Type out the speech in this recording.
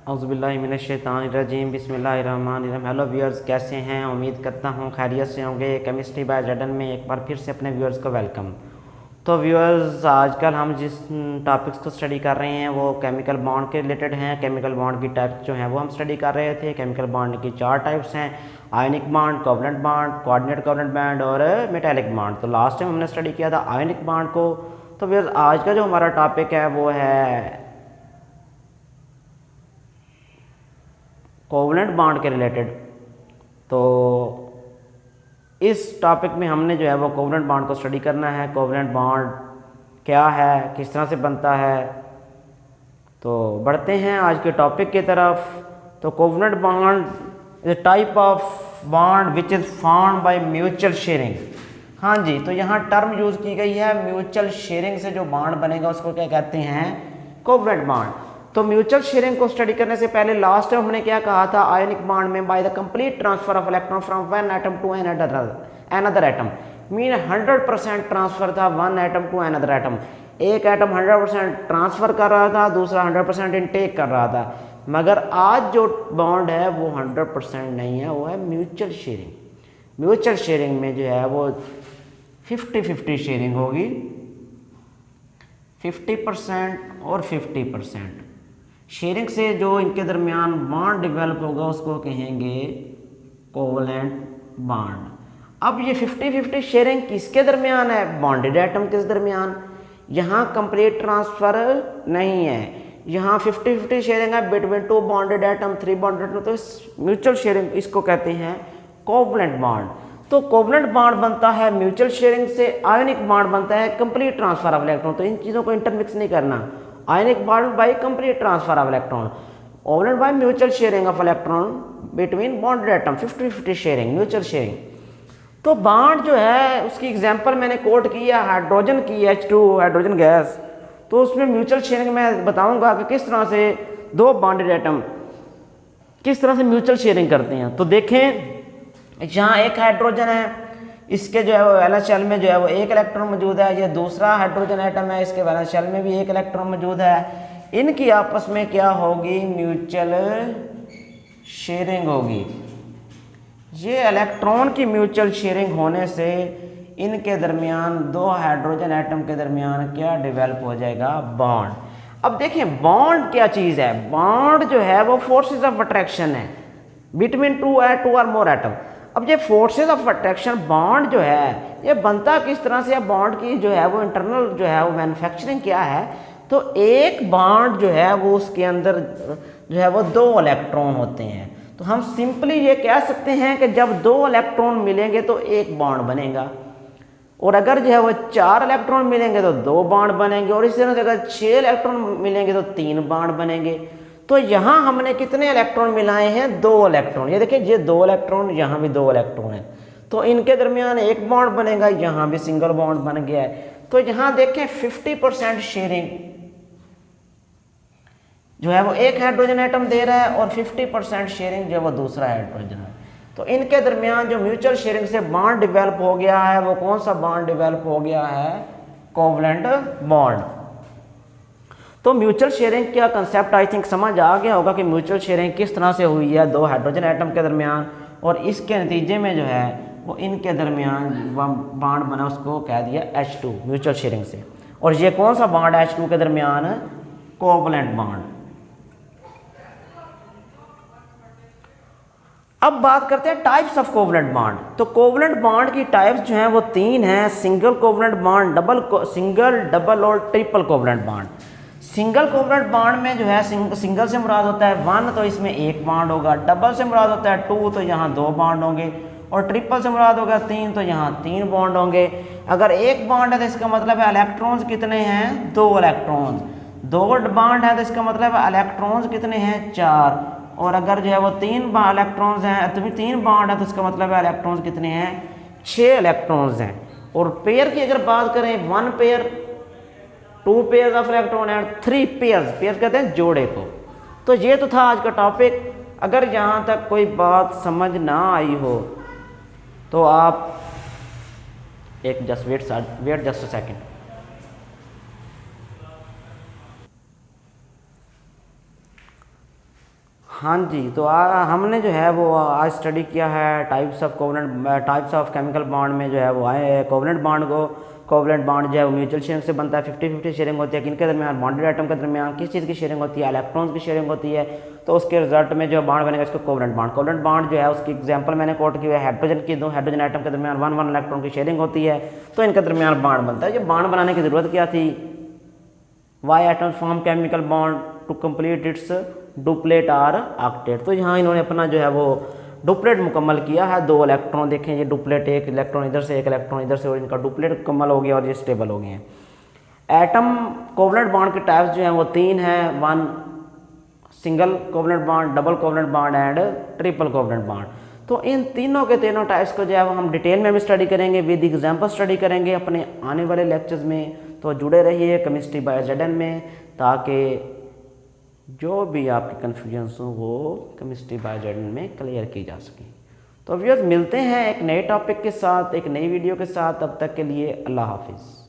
औज़ुबिल्लाहिमिनश्शैतानिर्रजीम बिस्मिल्लाहिर्रहमानिर्रहीम। Hello viewers, कैसे हैं? उम्मीद करता हूँ खैरियत से होंगे। केमिस्ट्री बाय जडन में एक बार फिर से अपने व्यूअर्स को वेलकम। तो व्यूअर्स, आजकल हम जिस टॉपिक्स को स्टडी कर रहे हैं वो केमिकल बॉन्ड के रिलेटेड हैं। केमिकल बॉन्ड की टाइप्स जो हैं वो हम स्टडी कर रहे थे। केमिकल बॉन्ड की 4 टाइप्स हैं: ionic bond, covalent bond, coordinate covalent bond और मेटालिक बॉन्ड। तो लास्ट टाइम हमने स्टडी किया था आयनिक बॉन्ड को। तो व्यूअर्स, आज का जो हमारा टॉपिक है वो है कोवलेंट बॉन्ड के रिलेटेड। तो इस टॉपिक में हमने जो है वो कोवलेंट बॉन्ड को स्टडी करना है। कोवलेंट बॉन्ड क्या है, किस तरह से बनता है। तो बढ़ते हैं आज के टॉपिक की तरफ। तो covalent bond is a type of bond which is formed by mutual sharing. हाँ जी, तो यहाँ टर्म यूज़ की गई है म्यूचुअल शेयरिंग से जो बॉन्ड बनेगा उसको क्या कहते हैं? Covalent bond. तो म्यूचुअल शेयरिंग को स्टडी करने से पहले लास्ट टाइम हमने क्या कहा था? आयनिक बॉन्ड में by the complete transfer of electron from one atom to another atom mean 100% transfer था one atom to another atom. एक एटम 100% ट्रांसफर कर रहा था, दूसरा 100% इनटेक कर रहा था। मगर आज जो बॉन्ड है वो 100% नहीं है, वो है म्यूचुअल शेयरिंग। म्यूचुअल शेयरिंग में जो है वो 50-50 शेयरिंग होगी, 50% और 50%। शेयरिंग से जो इनके दरमियान बॉन्ड डेवलप होगा उसको कहेंगे कोवलेंट बॉन्ड। अब ये 50-50 शेयरिंग किसके दरमियान है? बॉन्डेड एटम के दरमियान। यहाँ कंप्लीट ट्रांसफर नहीं है, यहाँ 50-50 शेयरिंग है between 2 bonded atom, 3 bonded atom. तो म्यूचुअल शेयरिंग इसको कहते हैं कोवलेंट बॉन्ड। तो कोवलेंट बॉन्ड बनता है म्यूचुअल शेयरिंग से, आयनिक बॉन्ड बनता है कंप्लीट ट्रांसफर ऑफ इलेक्ट्रॉन। तो इन चीज़ों को इंटरमिक्स नहीं करना। Ionic bond by complete transfer of electron, covalent by mutual sharing of electron between bonded atom, 50-50 sharing, mutual sharing. तो बॉन्ड जो है उसकी एग्जांपल मैंने कोट की है हाइड्रोजन की, H2 हाइड्रोजन गैस। तो उसमें म्यूचुअल शेयरिंग मैं बताऊंगा कि किस तरह से 2 बॉन्डेड एटम किस तरह से म्यूचुअल शेयरिंग करते हैं। तो देखें, यहाँ एक हाइड्रोजन है, इसके जो है वो वैलेंस शेल में जो है वो 1 इलेक्ट्रॉन मौजूद है। ये दूसरा हाइड्रोजन एटम है, इसके वैलेंस शेल में भी 1 इलेक्ट्रॉन मौजूद है। इनकी आपस में क्या होगी? म्यूचुअल शेयरिंग होगी। ये इलेक्ट्रॉन की म्यूचुअल शेयरिंग होने से इनके दरमियान 2 हाइड्रोजन एटम के दरमियान क्या डेवलप हो जाएगा? बॉन्ड। अब देखें, बॉन्ड क्या चीज़ है? बॉन्ड जो है वो फोर्सेस ऑफ अट्रैक्शन है बिटवीन टू और मोर एटम। अब ये फोर्सेस ऑफ अट्रैक्शन बॉन्ड जो है ये बनता किस तरह से? बॉन्ड की जो है वो इंटरनल जो है वो मैन्युफैक्चरिंग क्या है? तो एक बॉन्ड जो है वो उसके अंदर जो है वो 2 इलेक्ट्रॉन होते हैं। तो हम सिंपली ये कह सकते हैं कि जब 2 इलेक्ट्रॉन मिलेंगे तो एक बॉन्ड बनेगा, और अगर जो है वो 4 इलेक्ट्रॉन मिलेंगे तो 2 बॉन्ड बनेंगे, और इस तरह से अगर 6 इलेक्ट्रॉन मिलेंगे तो 3 बॉन्ड बनेंगे। तो यहाँ हमने कितने इलेक्ट्रॉन मिलाए हैं? 2 इलेक्ट्रॉन। ये देखिए, ये 2 इलेक्ट्रॉन, यहाँ भी 2 इलेक्ट्रॉन है, तो इनके दरमियान एक बॉन्ड बनेगा, यहाँ भी सिंगल बॉन्ड बन गया है। तो यहाँ देखें 50% शेयरिंग जो है वो एक हाइड्रोजन एटम दे रहा है, और 50% शेयरिंग जो है वो दूसरा हाइड्रोजन है। तो इनके दरमियान जो म्यूचुअल शेयरिंग से बॉन्ड डेवलप हो गया है वो कौन सा बॉन्ड डेवलप हो गया है? Covalent bond. तो म्यूचुअल शेयरिंग का कंसेप्ट आई थिंक समझ आ गया होगा कि म्यूचुअल शेयरिंग किस तरह से हुई है 2 हाइड्रोजन एटम के दरमियान, और इसके नतीजे में जो है वो इनके दरमियान बॉन्ड बना, उसको कह दिया H2 म्यूचुअल शेयरिंग से। और ये कौन सा बॉन्ड है H2 के दरमियान? Covalent bond. अब बात करते हैं टाइप्स ऑफ कोवलेंट बॉन्ड। तो कोवलेंट बॉन्ड की टाइप्स जो हैं वो 3 हैं: single covalent bond, single, double और triple covalent bond. Single covalent bond में जो है सिंगल से मुराद होता है 1, तो इसमें 1 बॉन्ड होगा। डबल से मुराद होता है 2, तो यहाँ 2 बॉन्ड होंगे। और ट्रिपल से मुराद होगा 3, तो यहाँ 3 बॉन्ड होंगे। अगर 1 बॉन्ड है तो इसका मतलब है इलेक्ट्रॉन्स कितने हैं? 2 इलेक्ट्रॉन्स। 2 बॉन्ड है तो इसका मतलब है इलेक्ट्रॉन्स कितने हैं? 4। और अगर जो है वो 3 इलेक्ट्रॉन्स हैं, तो 3 बॉन्ड है तो इसका मतलब है इलेक्ट्रॉन्स कितने हैं? 6 इलेक्ट्रॉन्स हैं। और पेयर की अगर बात करें, 1 pair, 2 pair of electron and 3 pair कहते हैं जोड़े को। तो ये तो था आज का टॉपिक। अगर यहाँ तक कोई बात समझ ना आई हो तो आप एक just wait just a second. हाँ जी, तो हमने जो है वो आज स्टडी किया है टाइप्स ऑफ केमिकल बॉन्ड में जो है वो आए हैं कोवलेंट बॉन्ड को। कोवलेंट बॉन्ड जो है वो म्यूचुअल शेयरिंग से बनता है। 50-50 शेयरिंग होती है किनके दरमियान, बॉन्डेड एटम के दरमियान। किस चीज़ की शेयरिंग होती है, इलेक्ट्रॉन्स की शेयरिंग होती है। तो उसके रिजल्ट में जो बॉन्ड बनेगा इसको कोवलेंट बॉन्ड। कोवलेंट बॉन्ड जो है उसकी एग्जांपल मैंने कोट की है हाइड्रोजन की, दो हाइड्रोजन एटम के दरमियान 1 इलेक्ट्रॉन की शेयरिंग होती है, तो इनके दरमियान बॉन्ड बनता है। ये बॉन्ड बनाने की ज़रूरत क्या थी, why atoms form chemical bond to complete its duplet or octet. तो यहाँ इन्होंने अपना जो है वो डुप्लेट मुकम्मल किया है। 2 इलेक्ट्रॉन देखें, ये डुप्लेट, एक इलेक्ट्रॉन इधर से, एक इलेक्ट्रॉन इधर से, और इनका डुप्लेट मुकम्मल हो गया और ये स्टेबल हो गए हैं। एटम कोवलेंट बॉन्ड के टाइप्स जो हैं वो 3 हैं, 1 single covalent bond, double covalent bond and triple covalent bond. तो इन तीनों के तीनों टाइप्स को जो है वो हम डिटेल में भी स्टडी करेंगे, विद एग्जाम्पल स्टडी करेंगे अपने आने वाले लेक्चर्स में। तो जुड़े रहिए केमिस्ट्री बाय ZN में, ताकि जो भी आपकी कन्फ्यूजन्स हो वो केमिस्ट्री बाय ZN में क्लियर की जा सके। तो व्यूअर्स मिलते हैं एक नए टॉपिक के साथ, एक नई वीडियो के साथ। तब तक के लिए अल्लाह हाफिज़।